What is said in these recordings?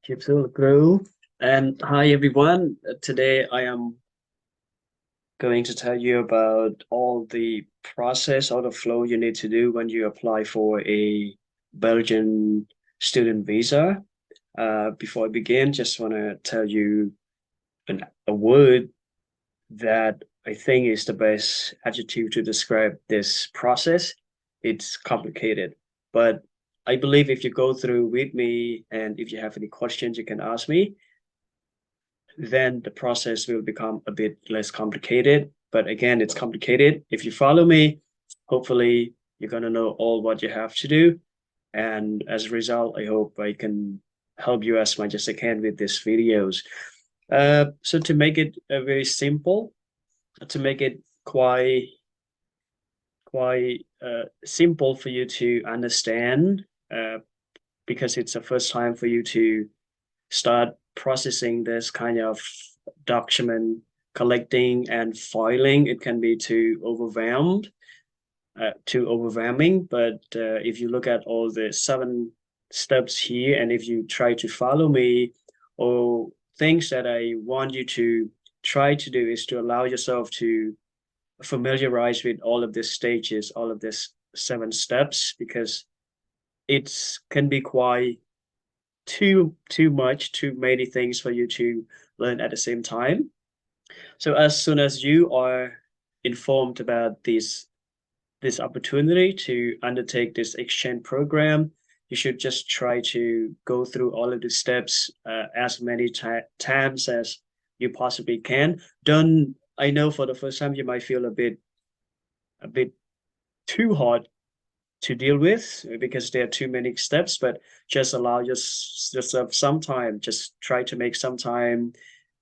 Capsule Grow. And hi everyone. Today I am going to tell you about all the process or the flow you need to do when you apply for a Belgian student visa. Before I begin, just want to tell you a word that I think is the best adjective to describe this process. It's complicated, but I believe if you go through with me and if you have any questions, you can ask me, then the process will become a bit less complicated. But again, it's complicated. If you follow me, hopefully you're going to know all what you have to do. And as a result, I hope I can help you as much as I can with these videos. So to make it very simple, to make it quite simple for you to understand, because it's the first time for you to start processing this kind of document collecting and filing. It can be too overwhelming. But if you look at all the 7 steps here, and if you try to follow me, or things that I want you to try to do is to allow yourself to familiarize with all of these stages, all of these 7 steps, because it can be quite too much, too many things for you to learn at the same time. So as soon as you are informed about this opportunity to undertake this exchange program, you should just try to go through all of the steps as many times as you possibly can. Don't I know for the first time you might feel a bit too hard to deal with because there are too many steps, but just allow yourself some time. Just try to make some time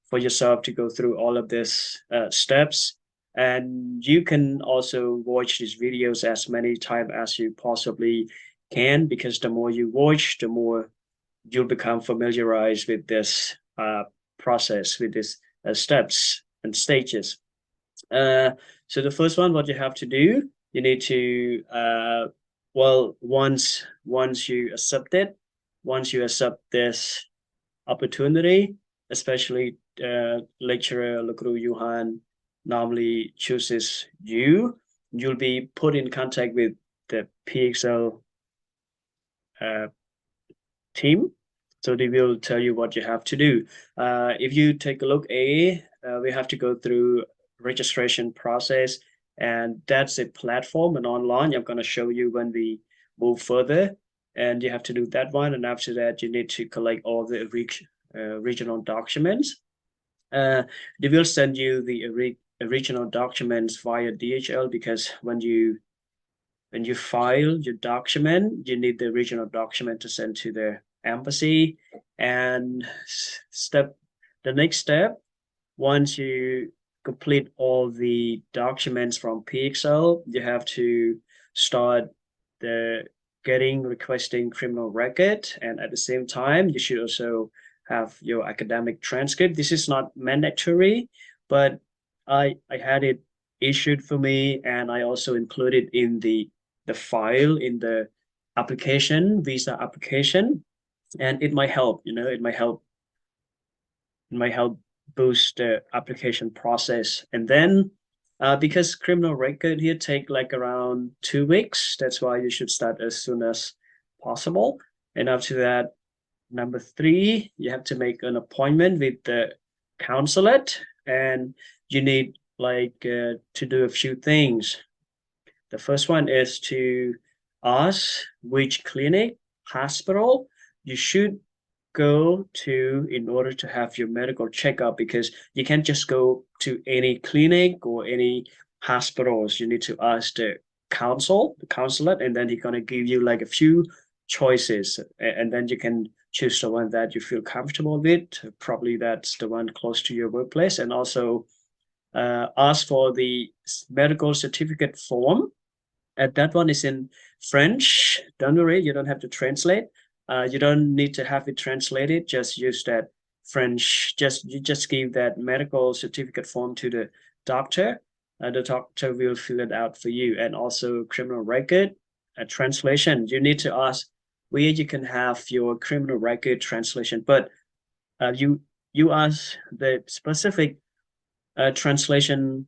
for yourself to go through all of these steps. And you can also watch these videos as many times as you possibly can, because the more you watch, the more you'll become familiarized with this process, with these steps and stages. Uh, so the first one, what you have to do, you need to well, once you accept it, once you accept this opportunity, especially lecturer Lucru Yuhan normally chooses you, you'll be put in contact with the PXL uh, team. So they will tell you what you have to do. If you take a look, we have to go through registration process, and that's a platform and online. I'm going to show you when we move further, and you have to do that one. And after that, you need to collect all the regional documents. Uh, they will send you the original documents via DHL, because when you file your document, you need the original document to send to the embassy. And the next step, once you complete all the documents from PXL, you have to start the requesting criminal record. And at the same time, you should also have your academic transcript. This is not mandatory, but I had it issued for me, and I also included in the file in the visa application. And it might help, it might help boost the application process. And then because criminal record here take like around 2 weeks, that's why you should start as soon as possible. And after that, number 3, you have to make an appointment with the consulate, and you need to do a few things. The first one is to ask which clinic, hospital you should go to in order to have your medical checkup, because you can't just go to any clinic or any hospitals. You need to ask the consulate, and then he's gonna give you like a few choices, and then you can choose the one that you feel comfortable with. Probably that's the one close to your workplace. And also ask for the medical certificate form, and that one is in French. Don't worry, you don't have to translate. You don't need to have it translated. Just use that French. You just give that medical certificate form to the doctor. The doctor will fill it out for you. And also criminal record, a translation. You need to ask where you can have your criminal record translation. But you ask the specific translation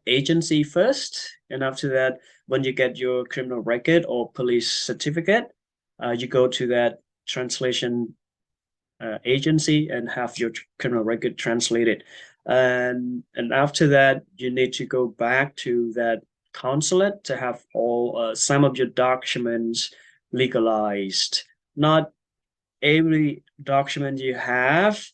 agency first, and after that, when you get your criminal record or police certificate, you go to that translation agency and have your criminal record translated. And after that, you need to go back to that consulate to have all some of your documents legalized. Not every document you have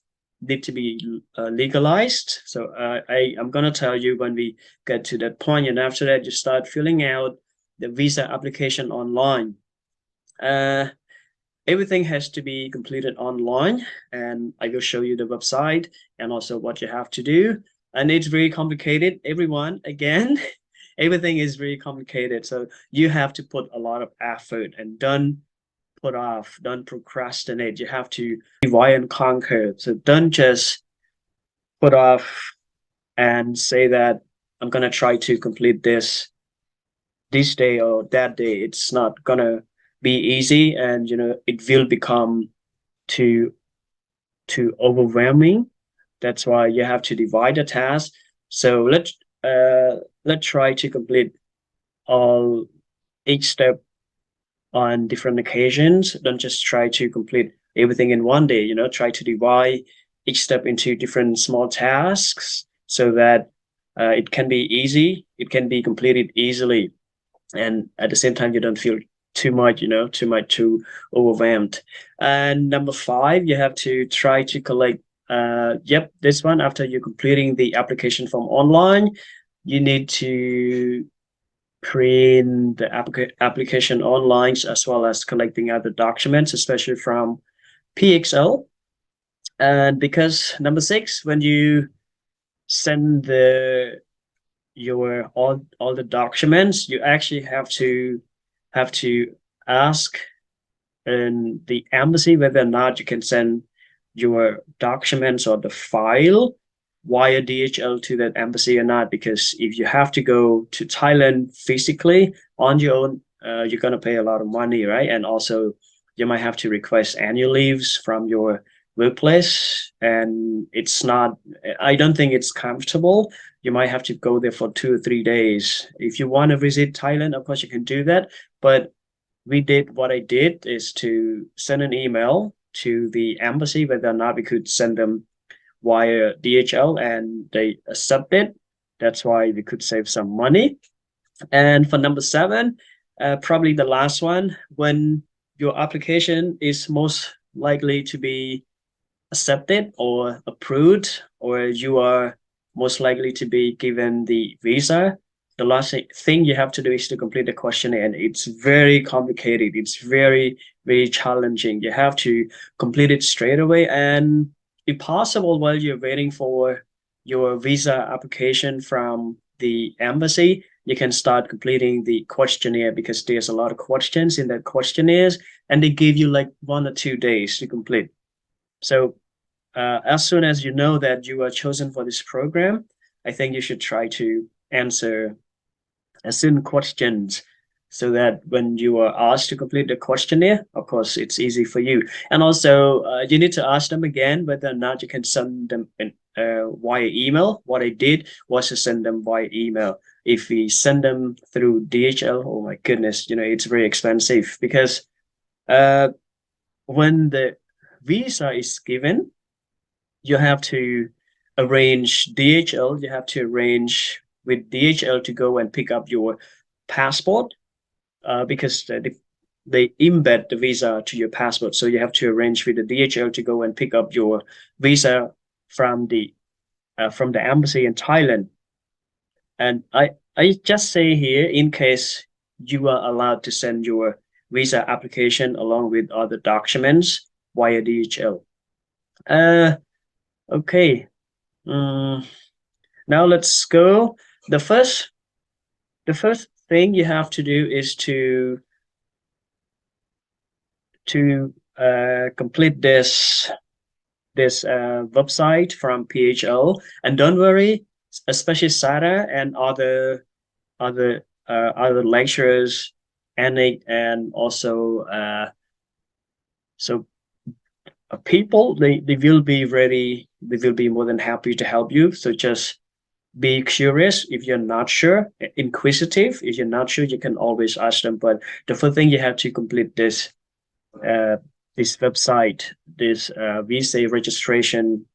need to be legalized. So I'm gonna tell you when we get to that point, and after that, you start filling out the visa application online. Uh, Everything has to be completed online, and I will show you the website and also what you have to do. And it's very complicated. Everyone, again, everything is very complicated. So you have to put a lot of effort and don't put off, don't procrastinate. You have to divide and conquer. So don't just put off and say that I'm gonna try to complete this day or that day. It's not gonna be easy, and it will become too overwhelming. That's why you have to divide the task. So let's try to complete all each step on different occasions. Don't just try to complete everything in one day. Try to divide each step into different small tasks so that it can be easy, it can be completed easily, and at the same time you don't feel too overwhelmed. And number 5, you have to try to collect this one. After you're completing the application form online, you need to print the application online, as well as collecting other documents, especially from PXL. And because number 6, when you send your all the documents, you actually have to ask in the embassy whether or not you can send your documents or the file via DHL to that embassy or not. Because if you have to go to Thailand physically on your own, you're gonna pay a lot of money, right? And also you might have to request annual leaves from your workplace, and I don't think it's comfortable. You might have to go there for 2 or 3 days. If you want to visit Thailand, of course you can do that. But what I did is to send an email to the embassy whether or not we could send them via DHL, and they accepted. That's why we could save some money. And for number 7, probably the last one, when your application is most likely to be accepted or approved, or you are most likely to be given the visa, the last thing you have to do is to complete the questionnaire. And it's very complicated. It's very, very challenging. You have to complete it straight away. And if possible, while you're waiting for your visa application from the embassy, you can start completing the questionnaire, because there's a lot of questions in that questionnaires, and they give you like 1 or 2 days to complete. So as soon as you know that you are chosen for this program, I think you should try to answer as soon questions, so that when you are asked to complete the questionnaire, of course, it's easy for you. And also, you need to ask them again whether or not you can send them via email. What I did was to send them via email. If we send them through DHL, oh my goodness, it's very expensive, because uh, when the visa is given, you have to arrange DHL. You have to arrange with DHL to go and pick up your passport, because they embed the visa to your passport. So you have to arrange with the DHL to go and pick up your visa from the embassy in Thailand. And I just say here, in case you are allowed to send your visa application along with other documents via DHL. Okay. Um, Now let's go. The first thing you have to do is to complete this website from PHL. And don't worry, especially Sarah and other lecturers and also so people, they will be ready, they will be more than happy to help you. So just be curious. If you're not sure, inquisitive. If you're not sure, you can always ask them. But the first thing, you have to complete uh, this website, this visa registration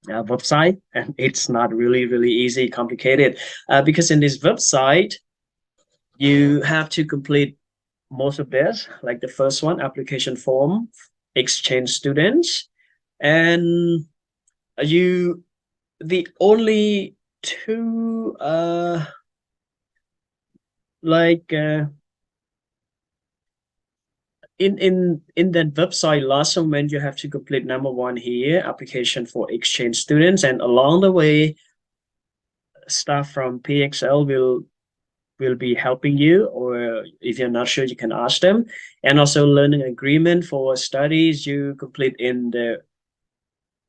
website, and it's not really easy, complicated, because in this website you have to complete most of this, like the first one, application form, exchange students, and you the only two like in that website last segment, you have to complete number one here, application for exchange students, and along the way staff from PXL will be helping you, or if you're not sure, you can ask them. And also learning agreement for studies you complete in that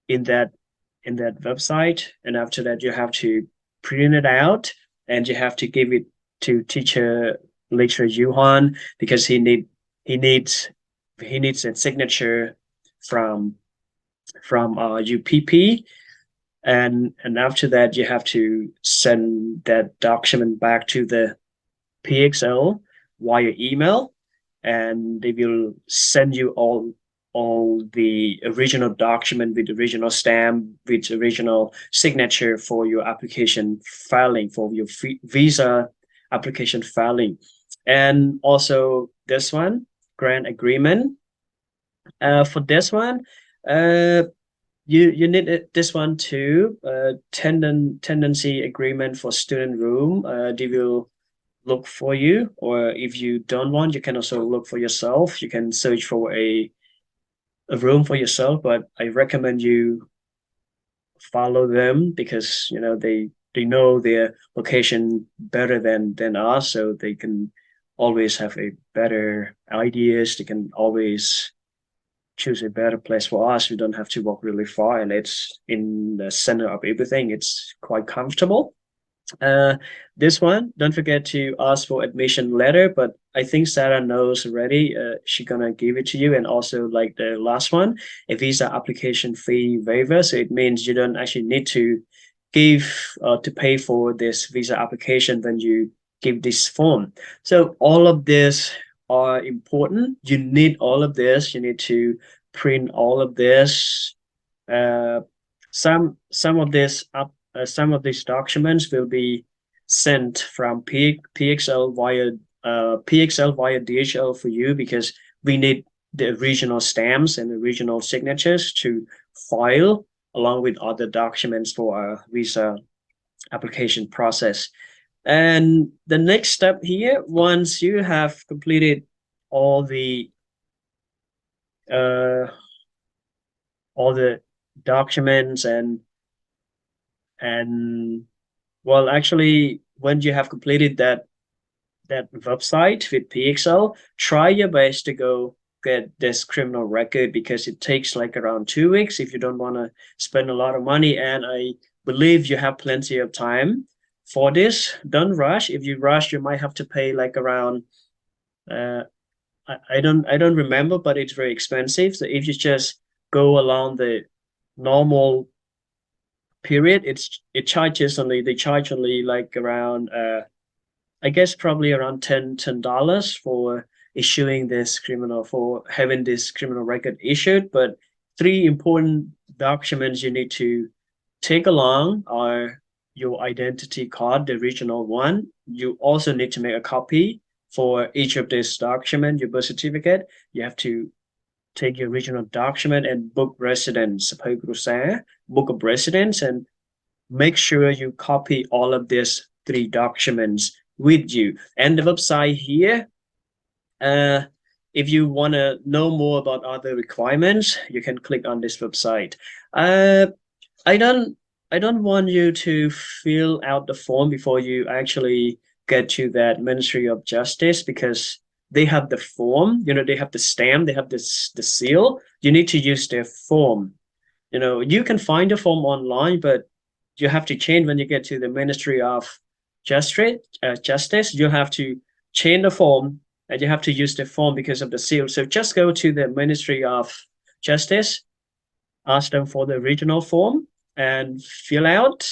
in that website, and after that you have to print it out and you have to give it to teacher lecturer Yuhan, because he needs he needs a signature from UPP, and after that you have to send that document back to the PXL via email, and they will send you all the original document with original stamp, with original signature for your application filing, for your visa application filing. And also this one, grant agreement. For this one, uh, you need this one too. Tendency agreement for student room. They will look for you, or if you don't want, you can also look for yourself. You can search for a room for yourself, but I recommend you follow them, because they know their location better than us, so they can always have a better ideas. They can always choose a better place for us. We don't have to walk really far, and it's in the center of everything. It's quite comfortable. Uh, this one, don't forget to ask for admission letter, but I think Sarah knows already. She's gonna give it to you. And also, like the last one, a visa application fee waiver. So it means you don't actually need to give to pay for this visa application when you give this form. So all of this are important. You need all of this. You need to print all of this. Uh, some of this up some of these documents will be sent from PXL via PXL via DHL for you, because we need the original stamps and original signatures to file along with other documents for our visa application process. And the next step here, once you have completed all the uh, all the documents and well, actually, when you have completed that website with PXL, try your best to go get this criminal record, because it takes like around 2 weeks if you don't want to spend a lot of money. And I believe you have plenty of time for this. Don't rush. If you rush, you might have to pay like around uh I don't remember, but it's very expensive. So if you just go along the normal period, it charges only they charge only like around I guess probably around $10 for issuing this criminal, for having this criminal record issued. But three important documents you need to take along are your identity card, the original one. You also need to make a copy for each of these documents. Your birth certificate, you have to take your original document and book residence, book of residence, and make sure you copy all of these three documents with you. And the website here, uh, if you want to know more about other requirements, you can click on this website. Uh, I don't I don't want you to fill out the form before you actually get to that Ministry of Justice, because they have the form, they have the stamp, they have this the seal. You need to use their form. You can find the form online, but you have to change when you get to the Ministry of Justice. You have to change the form. You have to and you have to use the form because of the seal. So just go to the Ministry of Justice, ask them for the original form and fill out.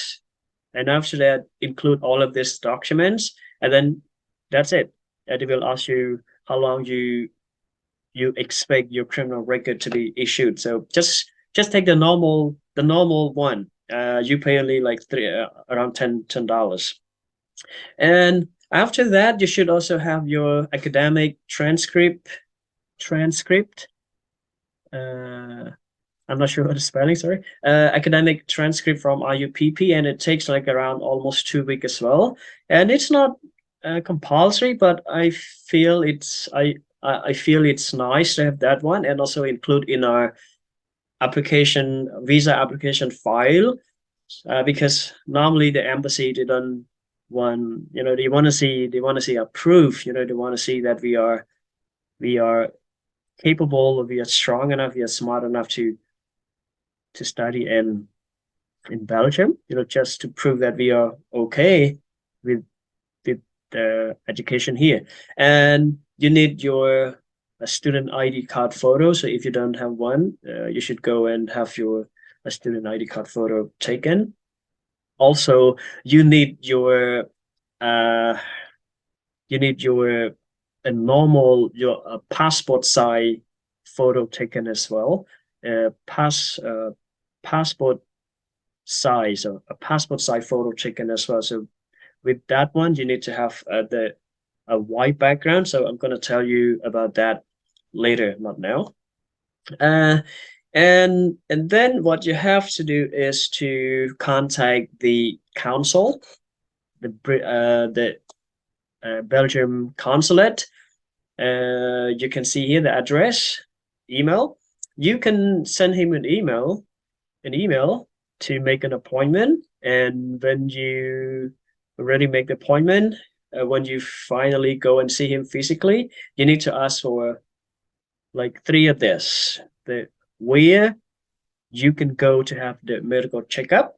And after that, include all of these documents, and then that's it. And they will ask you how long you expect your criminal record to be issued. So just take the normal one. You pay only like around $10. And after that, you should also have your academic transcript. I'm not sure what the spelling, sorry. Academic transcript from RUPP, and it takes like around almost 2 weeks as well. And it's not compulsory, but I feel I feel it's nice to have that one, and also include in our visa application file, because normally the embassy, they don't want, they want to see a proof, they want to see that we are capable, we are strong enough, we are smart enough to study in Belgium, just to prove that we are okay with the education here. And you need your a student ID card photo. So if you don't have one, you should go and have your a student ID card photo taken. Also, you need your uh, you need your a normal your passport size photo taken as well. Passport size, or a passport size photo taken as well. So with that one, you need to have the a white background. So I'm going to tell you about that later, not now. Uh, and then what you have to do is to contact the council, the Belgium consulate. You can see here the address, email. You can send him an email to make an appointment, and when you already make the appointment, when you finally go and see him physically, you need to ask for like three of this: the where you can go to have the medical checkup,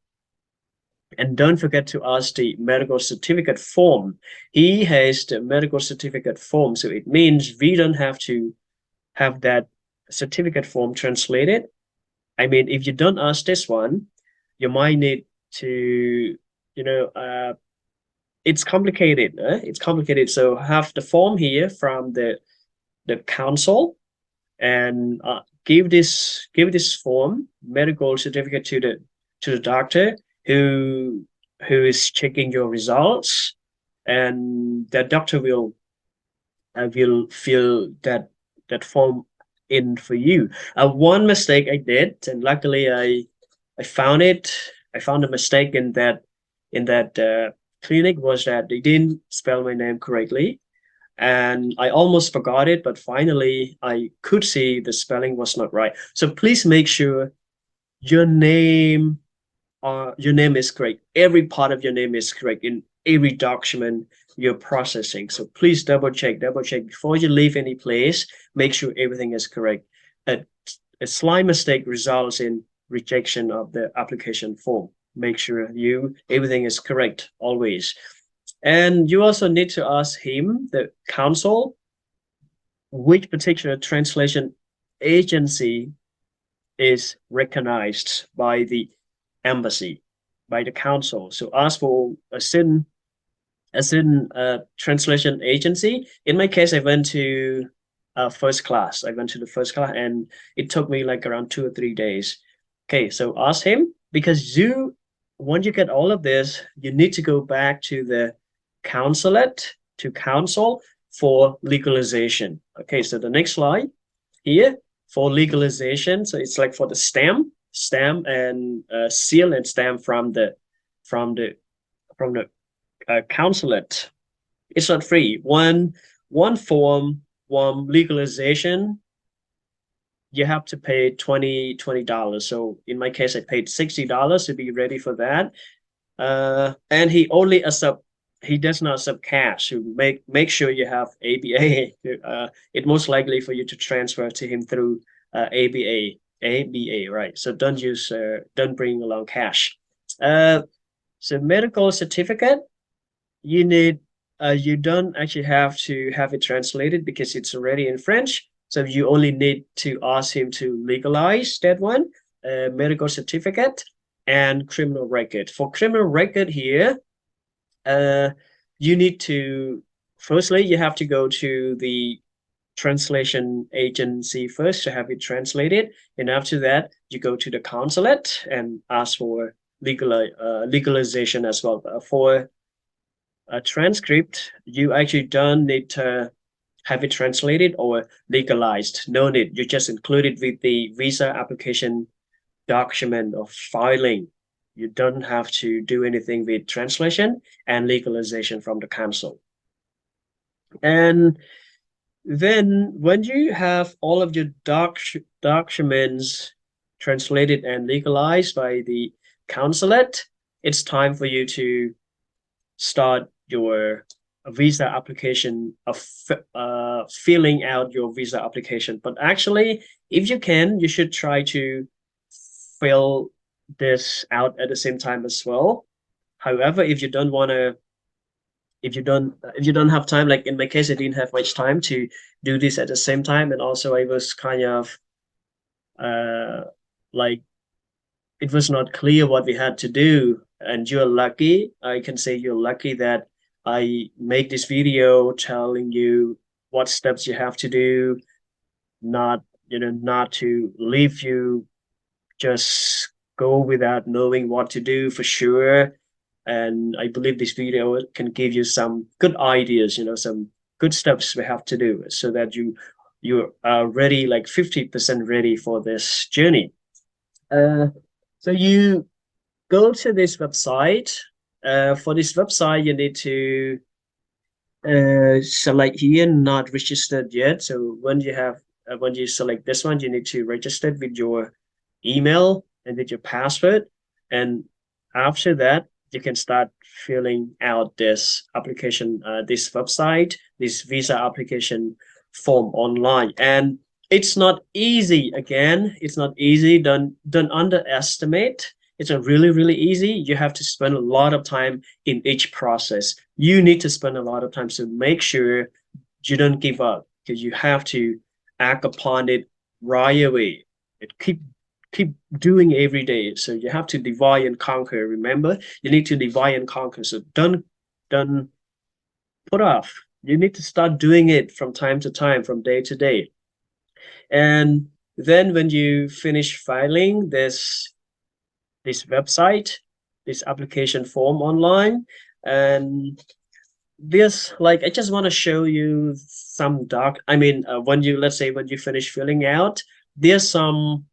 and don't forget to ask the medical certificate form. He has the medical certificate form, so it means we don't have to have that certificate form translated. I mean, if you don't ask this one, you might need to, it's complicated. It's complicated. So have the form here from the council, and give this form, medical certificate, to the doctor who is checking your results, and the doctor will fill that form in for you. One mistake I did, and luckily I found it. I found a mistake in that clinic, was that they didn't spell my name correctly, and I almost forgot it, but finally I could see the spelling was not right. So please make sure your name your name is correct. Every part of your name is correct in every document you're processing. So please double check before you leave any place. Make sure everything is correct. A, a slight mistake results in rejection of the application form. Make sure everything is correct always. And you also need to ask him, the council, which particular translation agency is recognized by the embassy, by the council. So ask for a certain translation agency. In my case, I went to first class. I went to the first class, and it took me like around 2 or 3 days. Okay, so ask him, because once you get all of this, you need to go back to the consulate, to council, for legalization. Okay, so the next slide here, for legalization. So it's like for the stamp and seal and stamp from the consulate. It's not free. One form, one legalization, you have to pay $20. So in my case, I paid $60 to be ready for that. And he does not accept cash. So make sure you have ABA. It's most likely for you to transfer to him through ABA, right? So don't bring along cash. So medical certificate, you need you don't actually have to have it translated because it's already in French. So you only need to ask him to legalize that one, medical certificate and criminal record. For criminal record here, uh, you need to, firstly, you have to go to the translation agency first to have it translated. And after that, you go to the consulate and ask for legalization as well. For a transcript, you actually don't need to have it translated or legalized. No need. You just include it with the visa application document of filing. You don't have to do anything with translation and legalization from the council. And then when you have all of your documents translated and legalized by the consulate, it's time for you to start your visa application of filling out your visa application. But actually, if you can, you should try to fill this out at the same time as well. However, if you don't want to, if you don't have time, like in my case, I didn't have much time to do this at the same time, and also I was kind of uh like it was not clear what we had to do. And you're lucky, I can say you're lucky that I make this video telling you what steps you have to do, not, not to leave you just go without knowing what to do for sure. And I believe this video can give you some good ideas, some good steps we have to do so that you are ready, like 50% ready for this journey. So you go to this website. For this website, you need to select here, not registered yet. So when you select this one, you need to register with your email and with your password. And after that, you can start filling out this application, this website, this visa application form online. And it's not easy. Again, it's not easy. Don't underestimate. It's not really, really easy. You have to spend a lot of time in each process. You need to spend a lot of time to make sure you don't give up, because you have to act upon it right away. Keep doing every day. So you have to divide and conquer. Remember, you need to divide and conquer. So don't put off. You need to start doing it from time to time, from day to day. And then when you finish filing this website, this application form online, and this, like, I just want to show you some when you, let's say when you finish filling out, there's some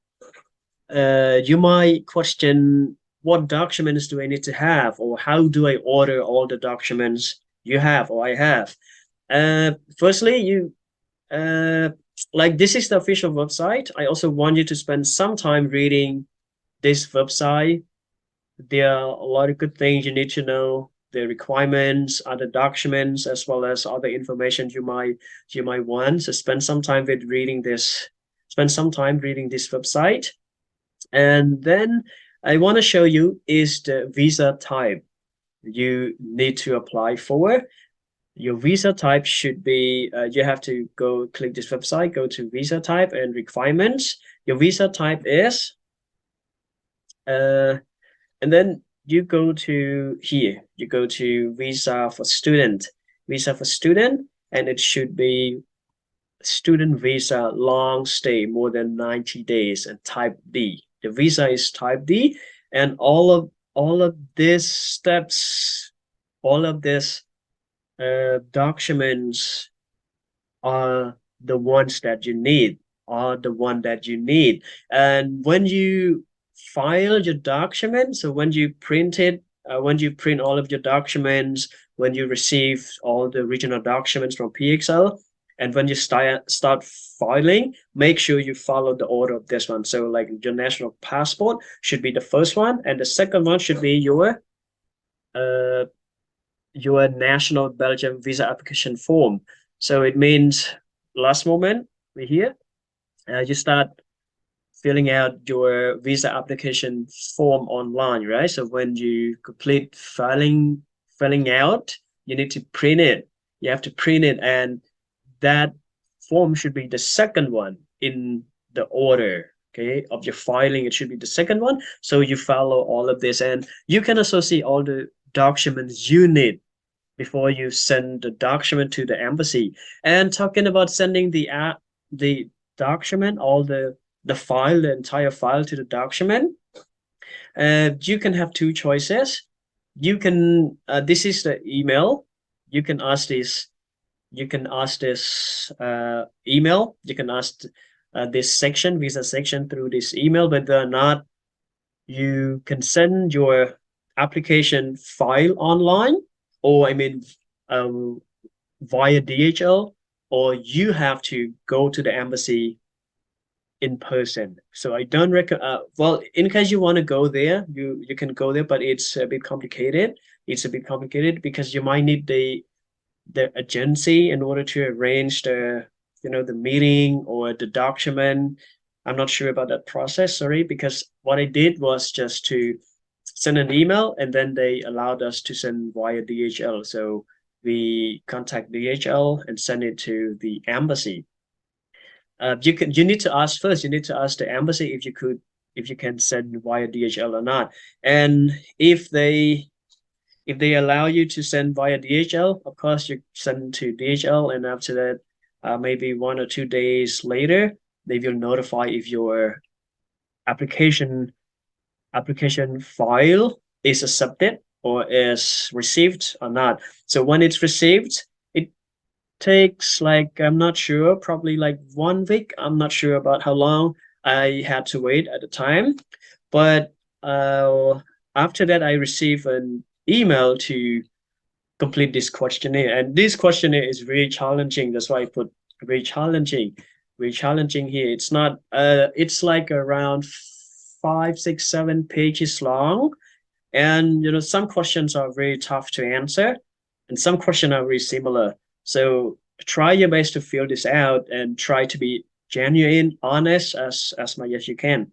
you might question, what documents do I need to have, or how do I order all the documents you have or I have. Firstly, you like, this is the official website. I also want you to spend some time reading this website. There are a lot of good things you need to know, the requirements, other documents, as well as other information you might want. So spend some time with reading this. Spend some time reading this website. And then I want to show you is the visa type you need to apply for. Your visa type should be, you have to go click this website, go to visa type and requirements. Your visa type is, and then you go to here, you go to visa for student, and it should be student visa, long stay, more than 90 days, and type D. The visa is type D, and all of these steps, all of these documents are the ones that you need, And when you file your document, so when you print it, when you print all of your documents, when you receive all the original documents from PXL, and when you start filing, make sure you follow the order of this one. So like your national passport should be the first one, and the second one should be your national Belgian visa application form. So it means, last moment, we're here. You start filling out your visa application form online, right? So when you complete filling out you need to print it. You have to print it, and that form should be the second one in the order, okay, of your filing. It should be the second one. So you follow all of this, and you can also see all the documents you need before you send the document to the embassy. And talking about sending the document, all the file, the entire file to the document, you can have two choices. You can this is the email. You can ask this. You can ask this email. You can ask this section, visa section, through this email. Whether or not you can send your application file online, or I mean, um, via DHL, or you have to go to the embassy in person. So I don't recommend. Well, in case you want to go there, you can go there, but it's a bit complicated. It's a bit complicated because you might need the agency in order to arrange the the meeting or the document. I'm not sure about that process, sorry, because what I did was just to send an email, and then they allowed us to send via DHL. So we contact DHL and send it to the embassy. You need to ask first. You need to ask the embassy if you can send via DHL or not. And if they allow you to send via DHL, of course you send to DHL, and after that, maybe 1 or 2 days later, they will notify if your application application file is accepted or is received or not. So when it's received, it takes like, I'm not sure, probably like 1 week. I'm not sure about how long I had to wait at the time, but after that, I received an email to complete this questionnaire, and this questionnaire is very challenging. That's why I put very challenging, very challenging here. It's not. It's like around 5, 6, 7 pages long, and some questions are very tough to answer, and some questions are very similar. So try your best to fill this out and try to be genuine, honest as much as you can.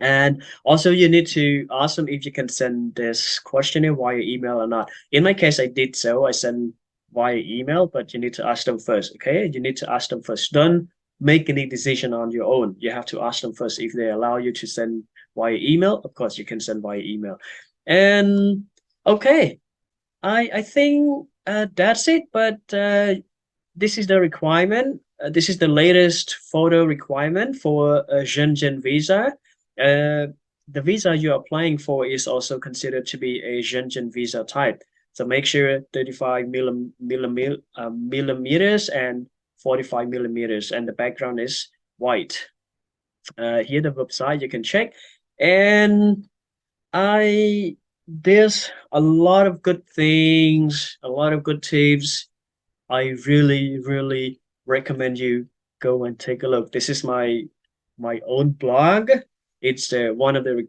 And also, you need to ask them if you can send this questionnaire via email or not. In my case, I did so. I sent via email, but you need to ask them first, okay? You need to ask them first. Don't make any decision on your own. You have to ask them first if they allow you to send via email. Of course, you can send via email. And okay, I think that's it. But this is the requirement. This is the latest photo requirement for a Schengen visa. Uh, the visa you're applying for is also considered to be a Schengen visa type. So make sure 35 millimeters and 45 millimeters, and the background is white. Here the website you can check, and I there's a lot of good things, a lot of good tips. I really, really recommend you go and take a look. This is my own blog. It's uh, one of the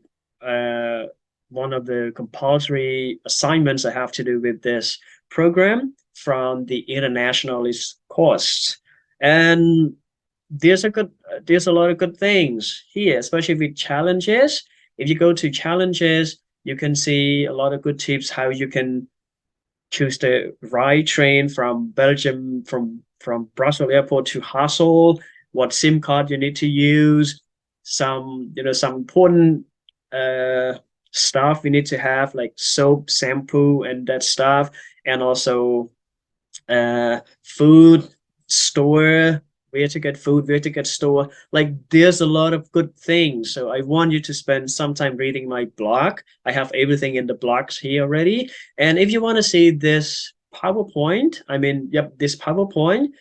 compulsory assignments I have to do with this program from the internationalist course. And there's a lot of good things here, especially with challenges. If you go to challenges, you can see a lot of good tips how you can choose the right train from Belgium, from Brussels airport to Hassel, what SIM card you need to use, some important uh, stuff we need to have, like soap, shampoo, and that stuff, and also food store, where to get food, where to get store. Like there's a lot of good things. So I want you to spend some time reading my blog. I have everything in the blogs here already. And if you want to see this PowerPoint, I mean, yep, this PowerPoint,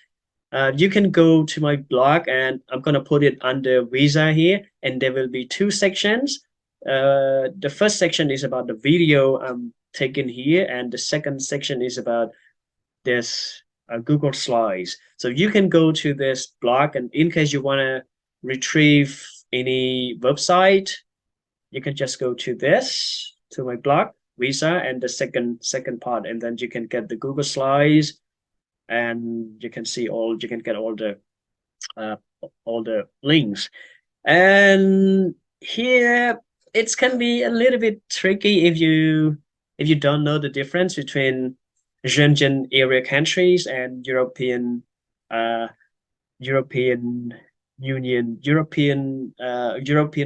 you can go to my blog, and I'm gonna put it under visa here, and there will be two sections. The first section is about the video I'm taking here, and the second section is about this Google Slides. So you can go to this blog, and in case you want to retrieve any website, you can just go to my blog, Visa, and the second part, and then you can get the Google Slides, and you can get uh, all the links. And here it can be a little bit tricky if you don't know the difference between Schengen area countries and uh, European Union, European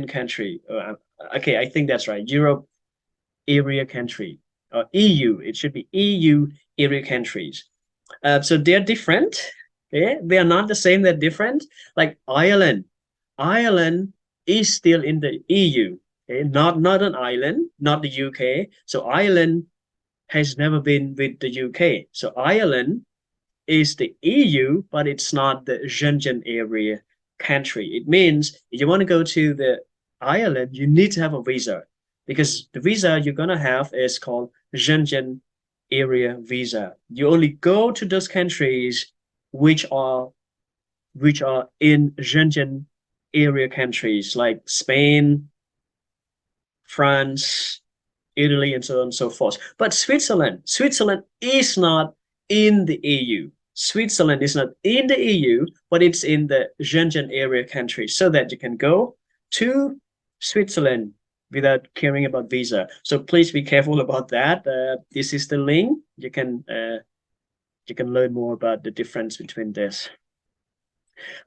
country. Okay, I think that's right. Europe area country, or EU. It should be EU area countries. So they're different. Yeah, they are not the same. They're different. Like Ireland. Ireland is still in the EU. Okay? Not an island, not the UK. So Ireland has never been with the UK. So Ireland is the EU, but it's not the Schengen area country. It means if you want to go to the Ireland, you need to have a visa because the visa you're gonna have is called Schengen area visa. You only go to those countries which are in Schengen area countries like Spain, France, Italy, and so on and so forth. But Switzerland is not in the EU. Switzerland is not in the EU, but it's in the Schengen area countries, so that you can go to Switzerland without caring about visa. So please be careful about that. This is the link. You can learn more about the difference between this.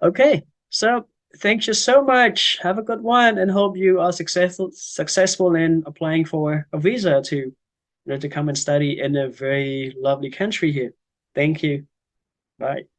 Okay, so thank you so much. Have a good one, and hope you are successful in applying for a visa to to come and study in a very lovely country here. Thank you. Bye.